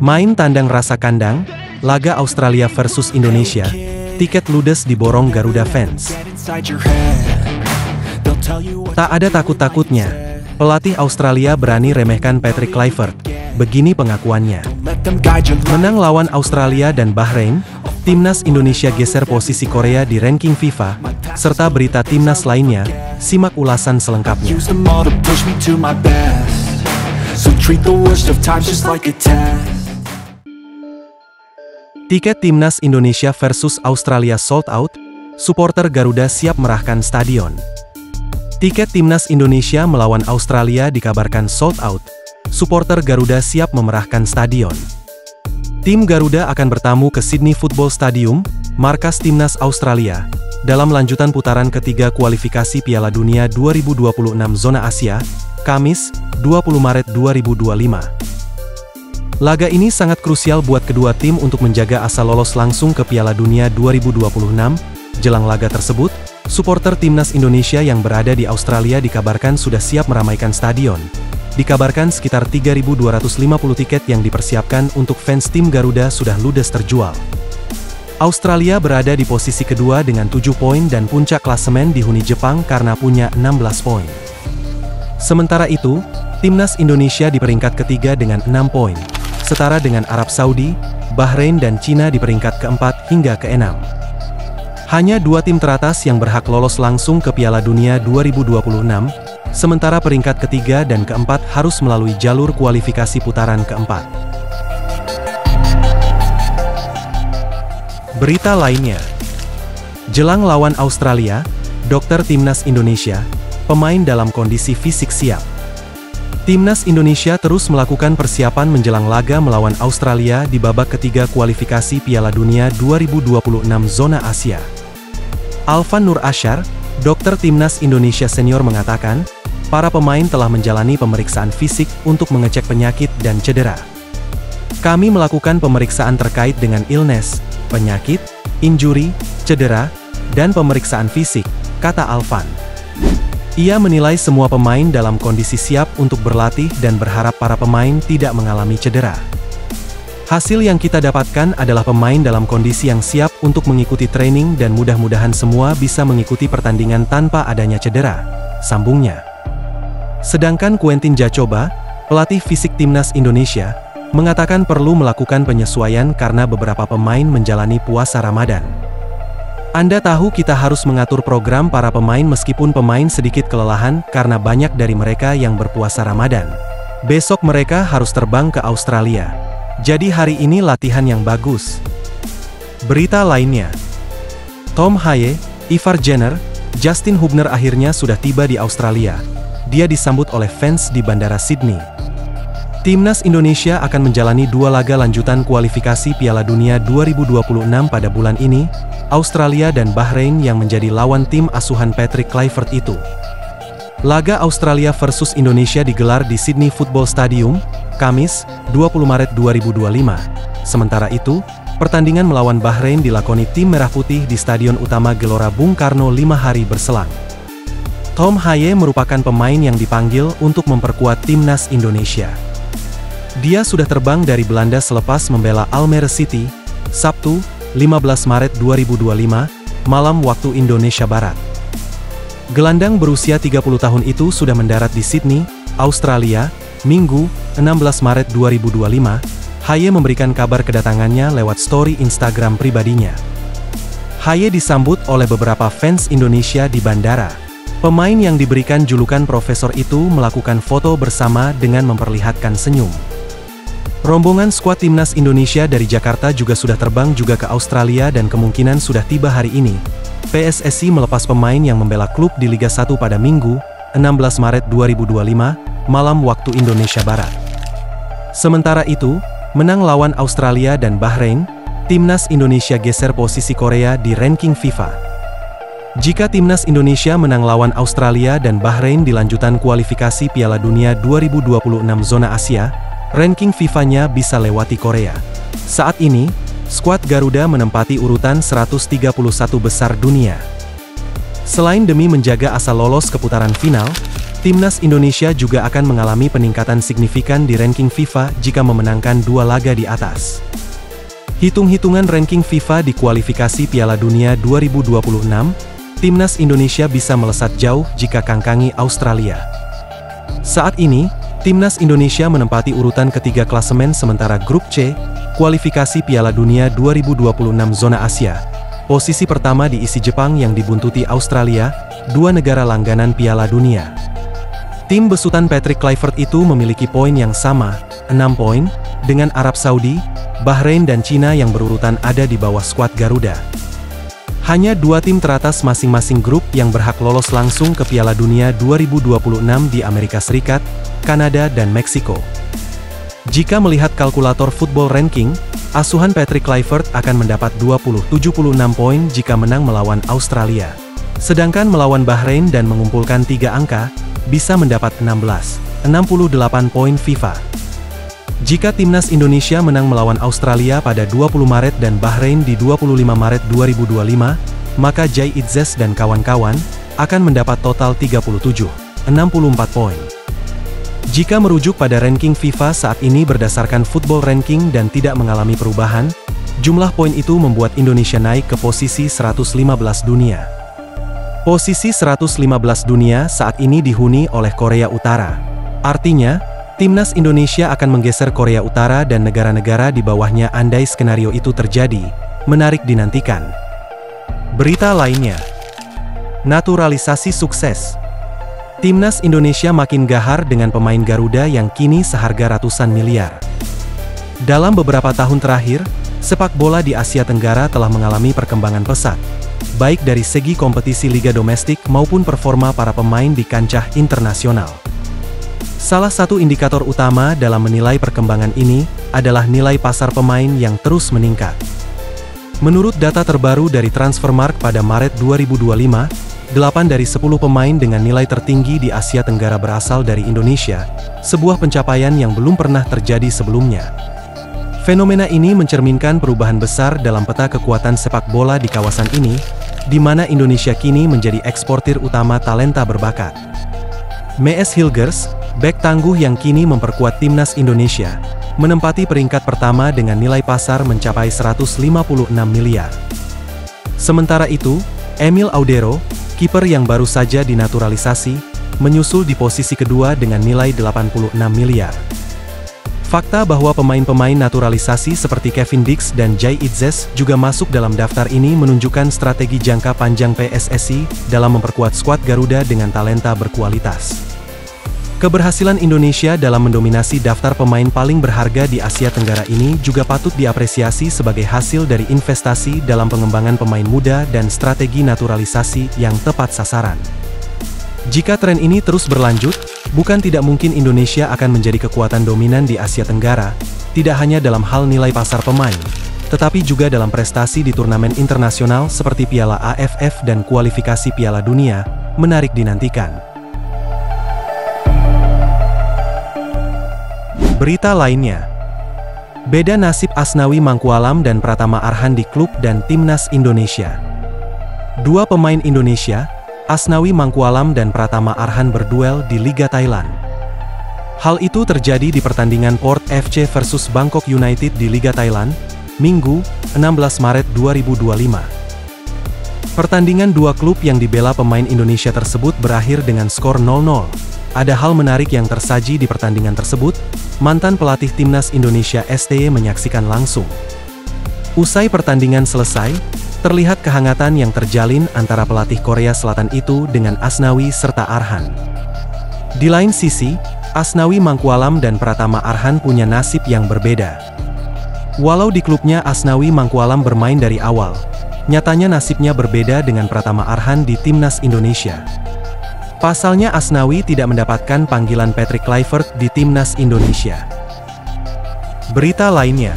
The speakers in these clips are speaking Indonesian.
Main tandang rasa kandang, laga Australia versus Indonesia, tiket ludes diborong Garuda fans. Tak ada takut-takutnya, pelatih Australia berani remehkan Patrick Kluivert, begini pengakuannya. Menang lawan Australia dan Bahrain, timnas Indonesia geser posisi Korea di ranking FIFA, serta berita timnas lainnya, simak ulasan selengkapnya. Tiket timnas Indonesia versus Australia sold out, supporter Garuda siap merahkan stadion. Tiket timnas Indonesia melawan Australia dikabarkan sold out, supporter Garuda siap memerahkan stadion. Tim Garuda akan bertamu ke Sydney Football Stadium, markas timnas Australia, dalam lanjutan putaran ketiga kualifikasi Piala Dunia 2026 Zona Asia, Kamis, 20 Maret 2025. Laga ini sangat krusial buat kedua tim untuk menjaga asa lolos langsung ke Piala Dunia 2026. Jelang laga tersebut, supporter timnas Indonesia yang berada di Australia dikabarkan sudah siap meramaikan stadion. Dikabarkan sekitar 3.250 tiket yang dipersiapkan untuk fans tim Garuda sudah ludes terjual. Australia berada di posisi kedua dengan 7 poin dan puncak klasemen dihuni Jepang karena punya 16 poin. Sementara itu, timnas Indonesia di peringkat ketiga dengan 6 poin, setara dengan Arab Saudi, Bahrain dan Cina di peringkat keempat hingga keenam. Hanya dua tim teratas yang berhak lolos langsung ke Piala Dunia 2026, sementara peringkat ketiga dan keempat harus melalui jalur kualifikasi putaran keempat. Berita lainnya, jelang lawan Australia, dokter timnas Indonesia, pemain dalam kondisi fisik siap. Timnas Indonesia terus melakukan persiapan menjelang laga melawan Australia di babak ketiga kualifikasi Piala Dunia 2026 Zona Asia. Alvan Nur Asyar, dokter timnas Indonesia senior mengatakan, para pemain telah menjalani pemeriksaan fisik untuk mengecek penyakit dan cedera. Kami melakukan pemeriksaan terkait dengan illness, penyakit, injury, cedera, dan pemeriksaan fisik, kata Alvan. Ia menilai semua pemain dalam kondisi siap untuk berlatih dan berharap para pemain tidak mengalami cedera. Hasil yang kita dapatkan adalah pemain dalam kondisi yang siap untuk mengikuti training dan mudah-mudahan semua bisa mengikuti pertandingan tanpa adanya cedera, sambungnya. Sedangkan Quentin Jacoba, pelatih fisik timnas Indonesia, mengatakan perlu melakukan penyesuaian karena beberapa pemain menjalani puasa Ramadan. Anda tahu kita harus mengatur program para pemain meskipun pemain sedikit kelelahan karena banyak dari mereka yang berpuasa Ramadan. Besok mereka harus terbang ke Australia. Jadi hari ini latihan yang bagus. Berita lainnya, Tom Haye, Ivar Jenner, Justin Hubner akhirnya sudah tiba di Australia. Dia disambut oleh fans di Bandara Sydney. Timnas Indonesia akan menjalani dua laga lanjutan kualifikasi Piala Dunia 2026 pada bulan ini, Australia dan Bahrain yang menjadi lawan tim asuhan Patrick Kluivert itu. Laga Australia versus Indonesia digelar di Sydney Football Stadium, Kamis, 20 Maret 2025. Sementara itu, pertandingan melawan Bahrain dilakoni tim Merah Putih di Stadion Utama Gelora Bung Karno 5 hari berselang. Tom Haye merupakan pemain yang dipanggil untuk memperkuat timnas Indonesia. Dia sudah terbang dari Belanda selepas membela Almere City, Sabtu, 15 Maret 2025, malam waktu Indonesia Barat. Gelandang berusia 30 tahun itu sudah mendarat di Sydney, Australia, Minggu, 16 Maret 2025. Haye memberikan kabar kedatangannya lewat story Instagram pribadinya. Haye disambut oleh beberapa fans Indonesia di bandara. Pemain yang diberikan julukan profesor itu melakukan foto bersama dengan memperlihatkan senyum. Rombongan skuad timnas Indonesia dari Jakarta juga sudah terbang juga ke Australia dan kemungkinan sudah tiba hari ini. PSSI melepas pemain yang membela klub di Liga 1 pada Minggu, 16 Maret 2025, malam waktu Indonesia Barat. Sementara itu, menang lawan Australia dan Bahrain, timnas Indonesia geser posisi Korea di ranking FIFA. Jika timnas Indonesia menang lawan Australia dan Bahrain di lanjutan kualifikasi Piala Dunia 2026 Zona Asia, ranking FIFA-nya bisa lewati Korea. Saat ini, skuad Garuda menempati urutan 131 besar dunia. Selain demi menjaga asa lolos ke putaran final, Timnas Indonesia juga akan mengalami peningkatan signifikan di ranking FIFA jika memenangkan 2 laga di atas. Hitung-hitungan ranking FIFA di kualifikasi Piala Dunia 2026, Timnas Indonesia bisa melesat jauh jika kangkangi Australia. Saat ini, Timnas Indonesia menempati urutan ketiga klasemen sementara Grup C, kualifikasi Piala Dunia 2026 zona Asia. Posisi pertama diisi Jepang yang dibuntuti Australia, 2 negara langganan Piala Dunia. Tim besutan Patrick Kluivert itu memiliki poin yang sama, 6 poin, dengan Arab Saudi, Bahrain dan Cina yang berurutan ada di bawah skuad Garuda. Hanya 2 tim teratas masing-masing grup yang berhak lolos langsung ke Piala Dunia 2026 di Amerika Serikat, Kanada dan Meksiko. Jika melihat kalkulator football ranking, asuhan Patrick Kluivert akan mendapat 76 poin jika menang melawan Australia. Sedangkan melawan Bahrain dan mengumpulkan 3 angka, bisa mendapat 68 poin FIFA. Jika Timnas Indonesia menang melawan Australia pada 20 Maret dan Bahrain di 25 Maret 2025, maka Jai Itzes dan kawan-kawan akan mendapat total 64 poin. Jika merujuk pada ranking FIFA saat ini berdasarkan football ranking dan tidak mengalami perubahan, jumlah poin itu membuat Indonesia naik ke posisi 115 dunia. Posisi 115 dunia saat ini dihuni oleh Korea Utara. Artinya, Timnas Indonesia akan menggeser Korea Utara dan negara-negara di bawahnya andai skenario itu terjadi, menarik dinantikan. Berita lainnya, naturalisasi sukses. Timnas Indonesia makin gahar dengan pemain Garuda yang kini seharga ratusan miliar. Dalam beberapa tahun terakhir, sepak bola di Asia Tenggara telah mengalami perkembangan pesat, baik dari segi kompetisi liga domestik maupun performa para pemain di kancah internasional. Salah satu indikator utama dalam menilai perkembangan ini adalah nilai pasar pemain yang terus meningkat. Menurut data terbaru dari Transfermarkt pada Maret 2025, 8 dari 10 pemain dengan nilai tertinggi di Asia Tenggara berasal dari Indonesia, sebuah pencapaian yang belum pernah terjadi sebelumnya. Fenomena ini mencerminkan perubahan besar dalam peta kekuatan sepak bola di kawasan ini, di mana Indonesia kini menjadi eksportir utama talenta berbakat. Mees Hilgers, bek tangguh yang kini memperkuat Timnas Indonesia, menempati peringkat pertama dengan nilai pasar mencapai 156 miliar. Sementara itu, Emil Audero, kiper yang baru saja dinaturalisasi, menyusul di posisi kedua dengan nilai 86 miliar. Fakta bahwa pemain-pemain naturalisasi seperti Kevin Dix dan Jai Itzes juga masuk dalam daftar ini menunjukkan strategi jangka panjang PSSI dalam memperkuat skuad Garuda dengan talenta berkualitas. Keberhasilan Indonesia dalam mendominasi daftar pemain paling berharga di Asia Tenggara ini juga patut diapresiasi sebagai hasil dari investasi dalam pengembangan pemain muda dan strategi naturalisasi yang tepat sasaran. Jika tren ini terus berlanjut, bukan tidak mungkin Indonesia akan menjadi kekuatan dominan di Asia Tenggara, tidak hanya dalam hal nilai pasar pemain, tetapi juga dalam prestasi di turnamen internasional seperti Piala AFF dan kualifikasi Piala Dunia, menarik dinantikan. Berita lainnya, beda nasib Asnawi Mangkualam dan Pratama Arhan di klub dan Timnas Indonesia. 2 pemain Indonesia, Asnawi Mangkualam dan Pratama Arhan berduel di Liga Thailand. Hal itu terjadi di pertandingan Port FC versus Bangkok United di Liga Thailand, Minggu, 16 Maret 2025. Pertandingan 2 klub yang dibela pemain Indonesia tersebut berakhir dengan skor 0-0. Ada hal menarik yang tersaji di pertandingan tersebut, mantan pelatih Timnas Indonesia STY menyaksikan langsung. Usai pertandingan selesai, terlihat kehangatan yang terjalin antara pelatih Korea Selatan itu dengan Asnawi serta Arhan. Di lain sisi, Asnawi Mangkualam dan Pratama Arhan punya nasib yang berbeda. Walau di klubnya Asnawi Mangkualam bermain dari awal, nyatanya nasibnya berbeda dengan Pratama Arhan di Timnas Indonesia. Pasalnya Asnawi tidak mendapatkan panggilan Patrick Kluivert di Timnas Indonesia. Berita lainnya,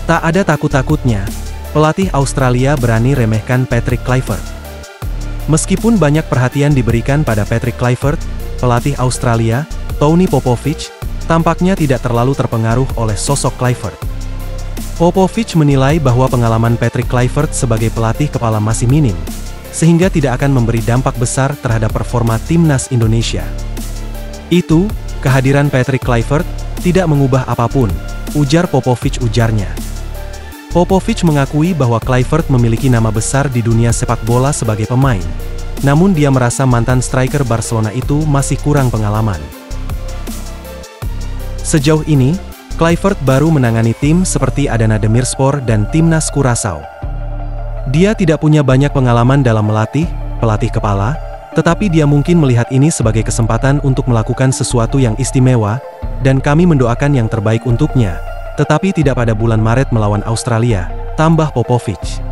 tak ada takut-takutnya, pelatih Australia berani remehkan Patrick Kluivert. Meskipun banyak perhatian diberikan pada Patrick Kluivert, pelatih Australia, Tony Popovich, tampaknya tidak terlalu terpengaruh oleh sosok Kluivert. Popovich menilai bahwa pengalaman Patrick Kluivert sebagai pelatih kepala masih minim, sehingga tidak akan memberi dampak besar terhadap performa timnas Indonesia. Itu, kehadiran Patrick Kluivert, tidak mengubah apapun, ujar Popovic ujarnya. Popovic mengakui bahwa Kluivert memiliki nama besar di dunia sepak bola sebagai pemain. Namun dia merasa mantan striker Barcelona itu masih kurang pengalaman. Sejauh ini, Kluivert baru menangani tim seperti Adana Demirspor dan Timnas Curaçao. Dia tidak punya banyak pengalaman dalam melatih, pelatih kepala, tetapi dia mungkin melihat ini sebagai kesempatan untuk melakukan sesuatu yang istimewa, dan kami mendoakan yang terbaik untuknya, tetapi tidak pada bulan Maret melawan Australia, tambah Popovic.